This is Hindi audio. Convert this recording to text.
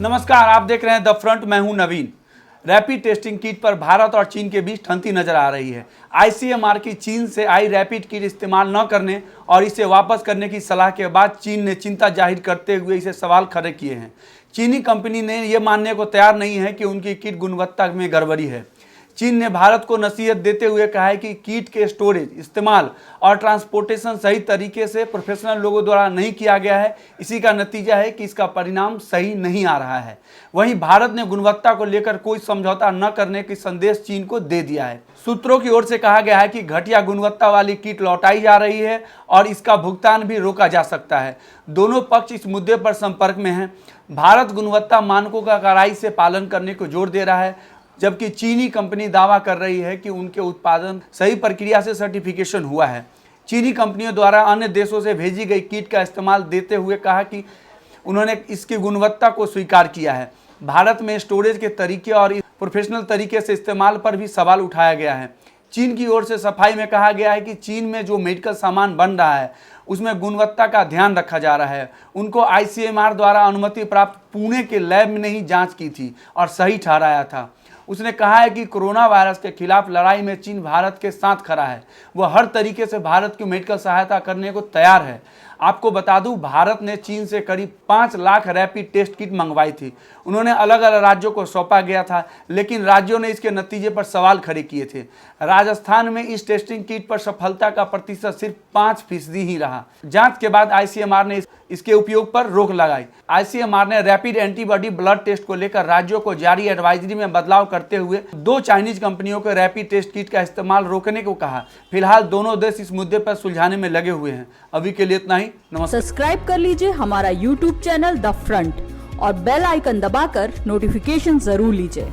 नमस्कार, आप देख रहे हैं द फ्रंट। मैं हूं नवीन। रैपिड टेस्टिंग किट पर भारत और चीन के बीच ठंडी नजर आ रही है। आईसीएमआर की चीन से आई रैपिड किट इस्तेमाल न करने और इसे वापस करने की सलाह के बाद चीन ने चिंता जाहिर करते हुए इसे सवाल खड़े किए हैं। चीनी कंपनी ने यह मानने को तैयार नहीं है कि उनकी किट गुणवत्ता में गड़बड़ी है। चीन ने भारत को नसीहत देते हुए कहा है कि किट के स्टोरेज, इस्तेमाल और ट्रांसपोर्टेशन सही तरीके से प्रोफेशनल लोगों द्वारा नहीं किया गया है। इसी का नतीजा है कि इसका परिणाम सही नहीं आ रहा है। वहीं भारत ने गुणवत्ता को लेकर कोई समझौता न करने की संदेश चीन को दे दिया है। सूत्रों की ओर से कहा गया है कि घटिया गुणवत्ता वाली किट लौटाई जा रही है और इसका भुगतान भी रोका जा सकता है। दोनों पक्ष इस मुद्दे पर संपर्क में हैं। भारत गुणवत्ता मानकों का कड़ाई से पालन करने को जोर दे रहा है, जबकि चीनी कंपनी दावा कर रही है कि उनके उत्पादन सही प्रक्रिया से सर्टिफिकेशन हुआ है। चीनी कंपनियों द्वारा अन्य देशों से भेजी गई किट का इस्तेमाल देते हुए कहा कि उन्होंने इसकी गुणवत्ता को स्वीकार किया है। भारत में स्टोरेज के तरीके और प्रोफेशनल तरीके से इस्तेमाल पर भी सवाल उठाया गया है। चीन की ओर से सफाई में कहा गया है कि चीन में जो मेडिकल सामान बन रहा है उसमें गुणवत्ता का ध्यान रखा जा रहा है। उनको आईसीएमआर द्वारा अनुमति प्राप्त पुणे के लैब में ही जांच की थी और सही ठहराया था। उसने कहा है कि कोरोना वायरस के खिलाफ लड़ाई में चीन भारत के साथ खड़ा है। वह हर तरीके से भारत की मेडिकल सहायता करने को तैयार है। आपको बता दूं, भारत ने चीन से करीब 5 लाख रैपिड टेस्ट किट मंगवाई थी। उन्होंने अलग अलग राज्यों को सौंपा गया था, लेकिन राज्यों ने इसके नतीजे पर सवाल खड़े किए थे। राजस्थान में इस टेस्टिंग किट पर सफलता का प्रतिशत सिर्फ 5% ही रहा। जांच के बाद आईसीएमआर ने इसके उपयोग पर रोक लगाई। आईसीएमआर ने रैपिड एंटीबॉडी ब्लड टेस्ट को लेकर राज्यों को जारी एडवाइजरी में बदलाव करते हुए 2 चाइनीज कंपनियों को रैपिड टेस्ट किट का इस्तेमाल रोकने को कहा। फिलहाल दोनों देश इस मुद्दे पर सुलझाने में लगे हुए हैं। अभी के लिए इतना ही। नमस्कार। सब्सक्राइब कर लीजिए हमारा यूट्यूब चैनल द फ्रंट और बेल आइकन दबाकर नोटिफिकेशन जरूर लीजिए।